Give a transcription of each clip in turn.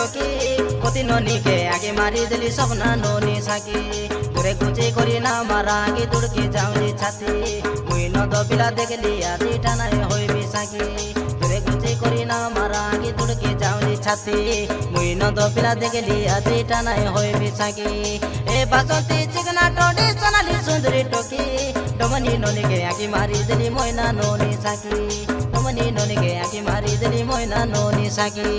टोकी पति ननी के आगे मारी दिली सपना ननी साकी घुरे घुचे करी ना मारा आगे दुड़के जाऊली छाती मुई न दो पिला देखली आदि टानाय होई बिसाकी घुरे घुचे करी ना मारा आगे दुड़के जाऊली छाती मुई न दो पिला देखली आदि टानाय होई बिसाकी ए बासंती चिकना टोडी सोनाली सुंदरी टोकी डमनी ननी के आगे मारी दिली मोयना ननी साकी डमनी ननी के आगे मारी दिली मोयना ननी साकी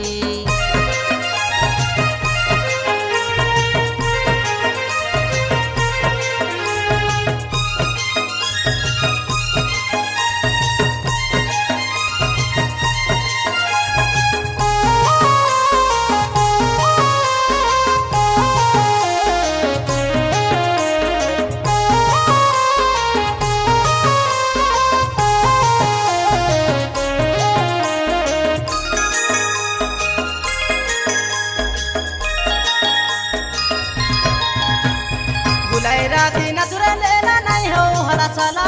राती न तुरे लेला नहीं हो हला साला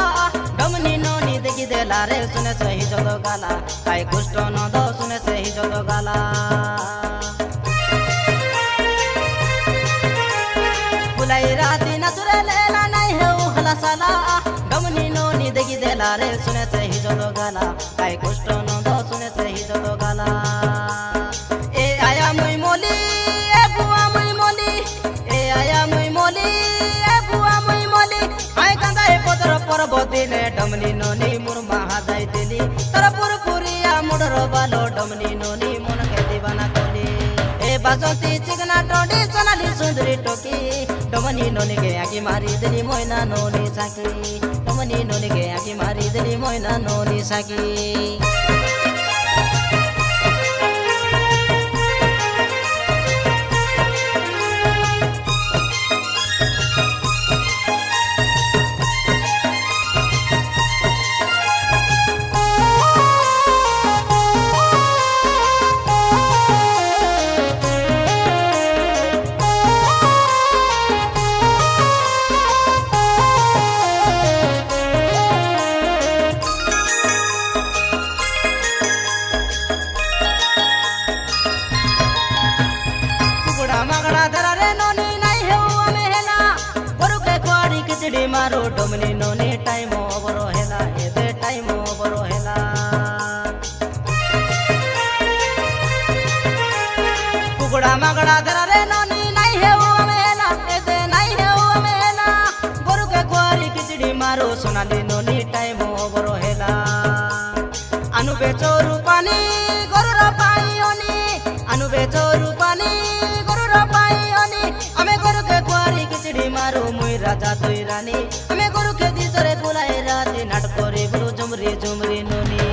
डमनी नोनी देखी देला रे सुने से ही जदो गाला काई कुष्ट न दो सुने से ही जदो गाला बुलाई राती न तुरे लेला नहीं हो हला साला डमनी नोनी देखी देला रे सुने से ही जदो गाला काई कुष्ट न दो सुने से ही जदो गाला ए आया मुई मोली ए बुआ मुई मोली ए आया मुई मोली पर्वतीने डमनी नोनी मुरमा हादाई दिली तर पुरपुरिया मुडर बालो डमनी नोनी मन के दीवाना कोली ए बासंती चिकना टोडी सोनाली सुंदरी टोकी डमनी नोनी के आगे मारी दिली मोयना नोनी साकी डमनी नोनी के आगे मारी दिली मोयना नोनी साकी मारो डमनी नोनी टाइम ओवर हेला एदे टाइम ओवर हेला कुकड़ा मगड़ा धरा रे नोनी नहीं है वो मेला एदे नहीं है वो मेला गोरु के कुआरी खिचड़ी मारो सोनाली नोनी टाइम ओवर हेला अनु बेचो रूपानी गोरु रो पाई ओनी अनु बेचो रूपानी गोरु रो पाई ओनी हमें गोरु के कुआरी खिचड़ी मारो मुई राजा तुई रानी हमें गुरु के दिसरे बुलाए राती नाटकोरी गुरु झुमरी झुमरी नोनी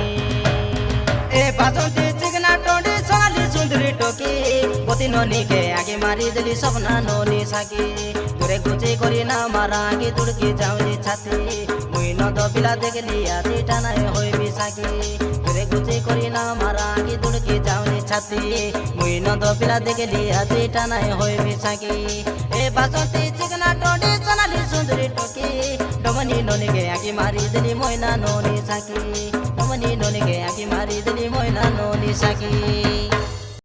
ए बासंती चिकना टोडी सोनाली सुंदरी टोकी पति नोनी के आगे मारी दिली सपना नोनी साकी घुरे घुचे करी ना मारा आगे दुड़की जाऊली छाती मुई न दो पिला देखली आदि टानाय होई बिसाकी घुरे घुचे करी ना मारा आगे दुड़की जाऊली छाती मुई न दो पिला देखली आदि टानाय होई बिसाकी ए बासंती चिकना टोडी सोनाली सुंदरी टोकी डमनी नोनी के आगे मारी दिली मोयना नोनी साकी डमनी नोनी के आगे मारी दिली मोयना नोनी साकी।